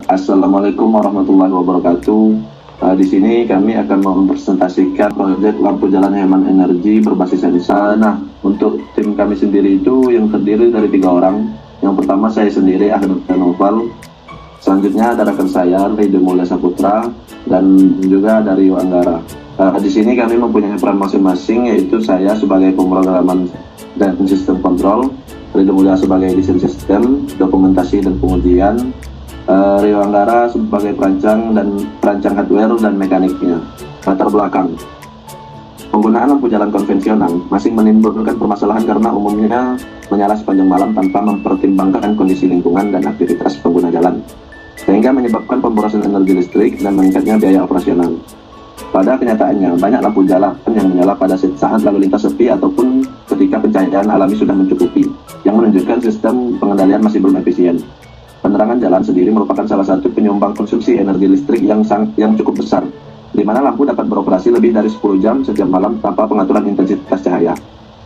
Assalamualaikum warahmatullahi wabarakatuh. Di sini kami akan mempresentasikan proyek lampu jalan hemat energi berbasis sensor. Nah, untuk tim kami sendiri itu yang terdiri dari 3 orang. Yang pertama saya sendiri, Ahmad Noval. Selanjutnya ada rekan saya, Ridho Mulya Saputra, dan juga dari Anggara. Di sini kami mempunyai peran masing-masing, yaitu saya sebagai pemrograman dan sistem kontrol, Ridho Mulya sebagai desain sistem, dokumentasi dan pengujian, Rio Anggara sebagai perancang hardware dan mekaniknya. Latar belakang penggunaan lampu jalan konvensional masih menimbulkan permasalahan karena umumnya menyala sepanjang malam tanpa mempertimbangkan kondisi lingkungan dan aktivitas pengguna jalan, sehingga menyebabkan pemborosan energi listrik dan meningkatnya biaya operasional. Pada kenyataannya, banyak lampu jalan yang menyala pada saat lalu lintas sepi ataupun ketika pencahayaan alami sudah mencukupi, yang menunjukkan sistem pengendalian masih belum efisien. Penerangan jalan sendiri merupakan salah satu penyumbang konsumsi energi listrik yang cukup besar, di mana lampu dapat beroperasi lebih dari 10 jam setiap malam tanpa pengaturan intensitas cahaya.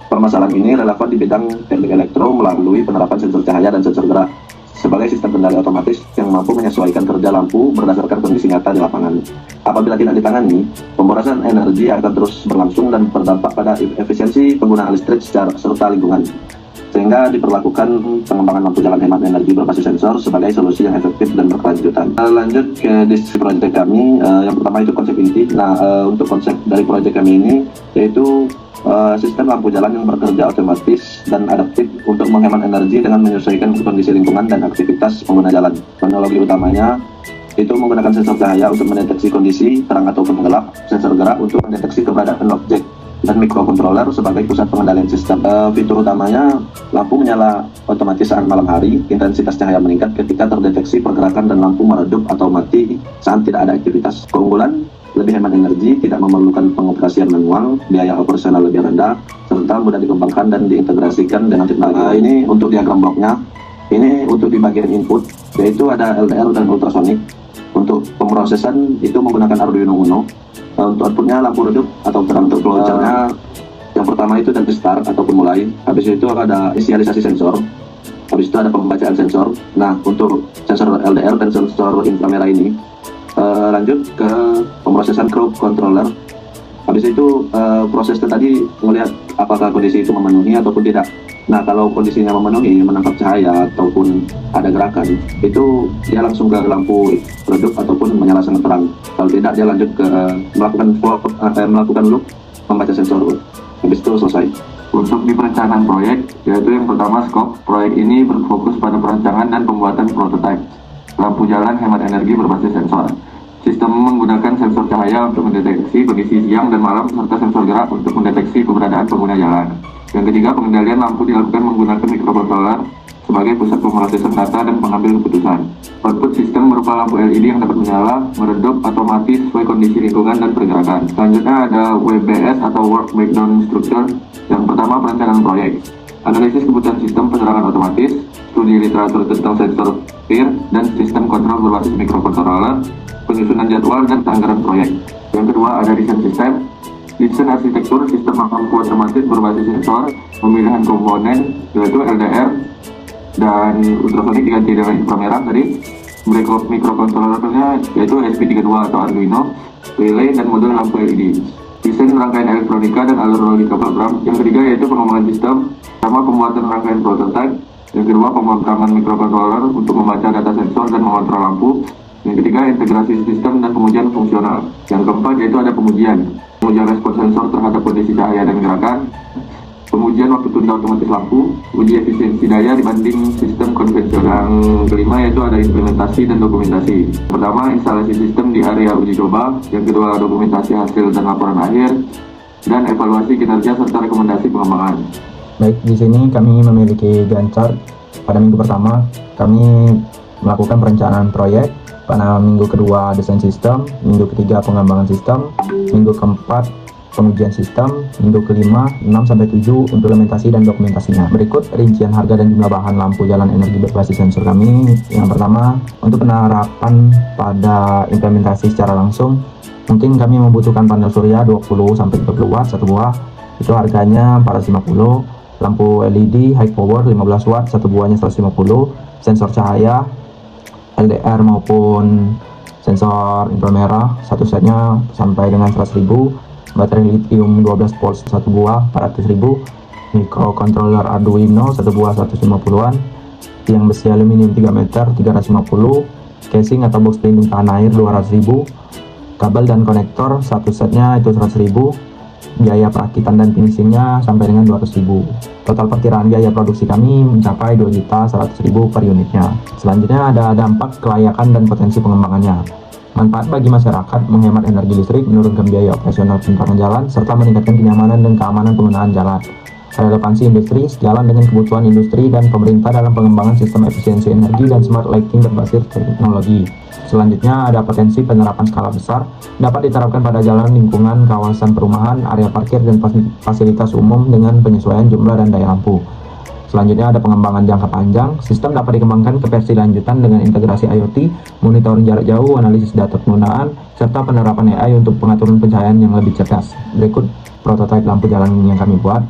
Permasalahan ini relevan di bidang teknik elektro melalui penerapan sensor cahaya dan sensor gerak sebagai sistem kendali otomatis yang mampu menyesuaikan kerja lampu berdasarkan kondisi nyata di lapangan. Apabila tidak ditangani, pemborosan energi akan terus berlangsung dan berdampak pada efisiensi penggunaan listrik serta lingkungan, sehingga diperlakukan pengembangan lampu jalan hemat energi berbasis sensor sebagai solusi yang efektif dan berkelanjutan. Lanjut ke deskripsi proyek kami. Yang pertama itu konsep inti. Untuk konsep dari proyek kami ini yaitu sistem lampu jalan yang bekerja otomatis dan adaptif untuk menghemat energi dengan menyesuaikan kondisi lingkungan dan aktivitas pengguna jalan. Teknologi utamanya itu menggunakan sensor cahaya untuk mendeteksi kondisi terang ataupun gelap, sensor gerak untuk mendeteksi keberadaan objek, dan microcontroller sebagai pusat pengendalian sistem. Fitur utamanya, lampu menyala otomatis saat malam hari, intensitas cahaya meningkat ketika terdeteksi pergerakan dan lampu meredup atau mati saat tidak ada aktivitas. Keunggulan, lebih hemat energi, tidak memerlukan pengoperasian manual, biaya operasional lebih rendah, serta mudah dikembangkan dan diintegrasikan dengan teknologi. Ini untuk diagram bloknya. Ini untuk di bagian input, yaitu ada LDR dan ultrasonic. Untuk pemrosesan itu menggunakan Arduino Uno. Untuk outputnya lampu redup atau terang. Untuk launchernya yang pertama itu dari start atau pemulai. Habis itu ada inisialisasi sensor. Habis itu ada pembacaan sensor. Nah, untuk sensor LDR dan sensor inframerah ini lanjut ke pemrosesan crowd controller. Habis itu prosesnya tadi melihat apakah kondisi itu memenuhi ataupun tidak. Nah, kalau kondisinya memenuhi, menangkap cahaya ataupun ada gerakan, itu dia langsung ke lampu redup ataupun menyala sangat terang. Kalau tidak, dia lanjut ke melakukan loop membaca sensor. Habis itu selesai. Untuk di perencanaan proyek, yaitu yang pertama scope, proyek ini berfokus pada perancangan dan pembuatan prototipe lampu jalan hemat energi berbasis sensor. Sistem menggunakan sensor cahaya untuk mendeteksi kondisi siang dan malam serta sensor gerak untuk mendeteksi keberadaan pengguna jalan. Yang ketiga, pengendalian lampu dilakukan menggunakan microcontroller sebagai pusat pemrosesan data dan pengambil keputusan. Output sistem berupa lampu LED yang dapat menyala, meredup, atau mati sesuai kondisi lingkungan dan pergerakan. Selanjutnya ada WBS atau Work Breakdown Structure. Yang pertama, perencanaan proyek. Analisis kebutuhan sistem penerangan otomatis, studi literatur tentang sensor PIR dan sistem kontrol berbasis microcontroller, penyusunan jadwal dan anggaran proyek. Yang kedua ada desain sistem. Desain arsitektur sistem lampu otomatis berbasis sensor, pemilihan komponen yaitu LDR dan ultrasonic diganti dengan inframerah tadi. Microcontrollernya yaitu SP32 atau Arduino, relay dan modul lampu LED. Desain rangkaian elektronika dan alur logika program. Yang ketiga yaitu pengembangan sistem, sama pembuatan rangkaian prototipe. Yang kedua pemrograman microcontroller untuk membaca data sensor dan mengontrol lampu. Yang ketiga integrasi sistem dan pengujian fungsional. Yang keempat yaitu ada pengujian respons sensor terhadap kondisi cahaya dan gerakan, pengujian waktu tunda otomatis lampu, uji efisiensi daya dibanding sistem konvensional. Yang kelima yaitu ada implementasi dan dokumentasi. Pertama, instalasi sistem di area uji coba. Yang kedua, dokumentasi hasil dan laporan akhir, dan evaluasi kinerja serta rekomendasi pengembangan. Baik, di sini kami memiliki Gantt chart. Pada minggu pertama, kami melakukan perencanaan proyek. Pada minggu kedua desain sistem, minggu ketiga pengembangan sistem, minggu keempat pengujian sistem, minggu kelima 6-7 implementasi dan dokumentasinya. Berikut rincian harga dan jumlah bahan lampu jalan energi berbasis sensor kami. Yang pertama, untuk penerapan pada implementasi secara langsung, mungkin kami membutuhkan panel surya 20-30 watt satu buah, itu harganya 450. Lampu LED high power 15 watt satu buahnya 150. Sensor cahaya LDR maupun sensor inframerah satu setnya sampai dengan 100.000. Baterai lithium 12 volt satu buah 400.000. Microcontroller Arduino satu buah 150-an. Tiang besi aluminium 3 meter 350. Casing atau box pelindung tahan air 200.000. Kabel dan konektor satu setnya itu 100.000. Biaya perakitan dan finishingnya sampai dengan 200.000. Total perkiraan biaya produksi kami mencapai 2.100.000 per unitnya. Selanjutnya ada dampak, kelayakan, dan potensi pengembangannya. Manfaat bagi masyarakat: menghemat energi listrik, menurunkan biaya operasional penerangan jalan, serta meningkatkan kenyamanan dan keamanan penggunaan jalan. Relevansi industri: sejalan dengan kebutuhan industri dan pemerintah dalam pengembangan sistem efisiensi energi dan smart lighting berbasis teknologi. Selanjutnya ada potensi penerapan skala besar, dapat diterapkan pada jalan, lingkungan, kawasan perumahan, area parkir, dan fasilitas umum dengan penyesuaian jumlah dan daya lampu. Selanjutnya ada pengembangan jangka panjang, sistem dapat dikembangkan ke versi lanjutan dengan integrasi IoT, monitoring jarak jauh, analisis data penggunaan, serta penerapan AI untuk pengaturan pencahayaan yang lebih cerdas. Berikut prototipe lampu jalan yang kami buat.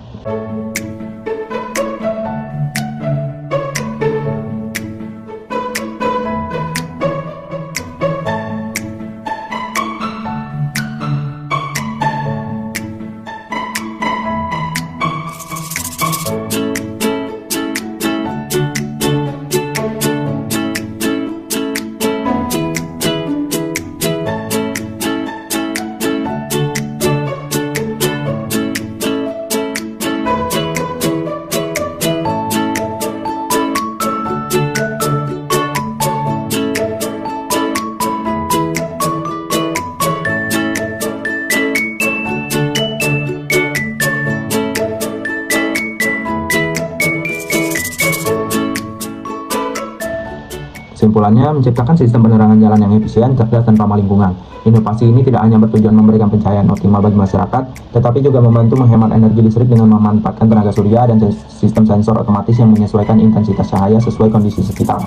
Kesimpulannya, menciptakan sistem penerangan jalan yang efisien, cerdas, dan ramah lingkungan. Inovasi ini tidak hanya bertujuan memberikan pencahayaan optimal bagi masyarakat, tetapi juga membantu menghemat energi listrik dengan memanfaatkan tenaga surya dan sistem sensor otomatis yang menyesuaikan intensitas cahaya sesuai kondisi sekitar.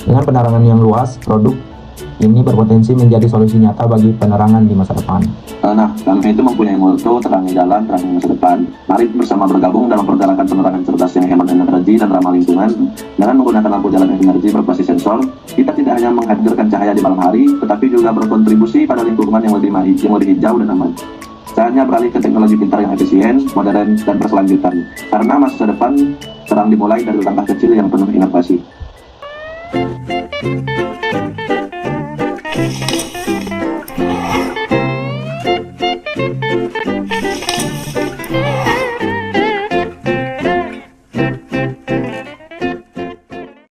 Dengan penerangan yang luas, produk ini berpotensi menjadi solusi nyata bagi penerangan di masa depan. Nah, kami itu mempunyai moto terangi jalan, terangi masa depan. Mari bersama bergabung dalam pergerakan penerangan cerdas yang hemat energi dan ramah lingkungan. Dengan menggunakan lampu jalan energi berbasis sensor, kita tidak hanya menghadirkan cahaya di malam hari, tetapi juga berkontribusi pada lingkungan yang lebih hijau dan aman. Saatnya beralih ke teknologi pintar yang efisien, modern, dan berkelanjutan. Karena masa depan sedang dimulai dari langkah kecil yang penuh inovasi.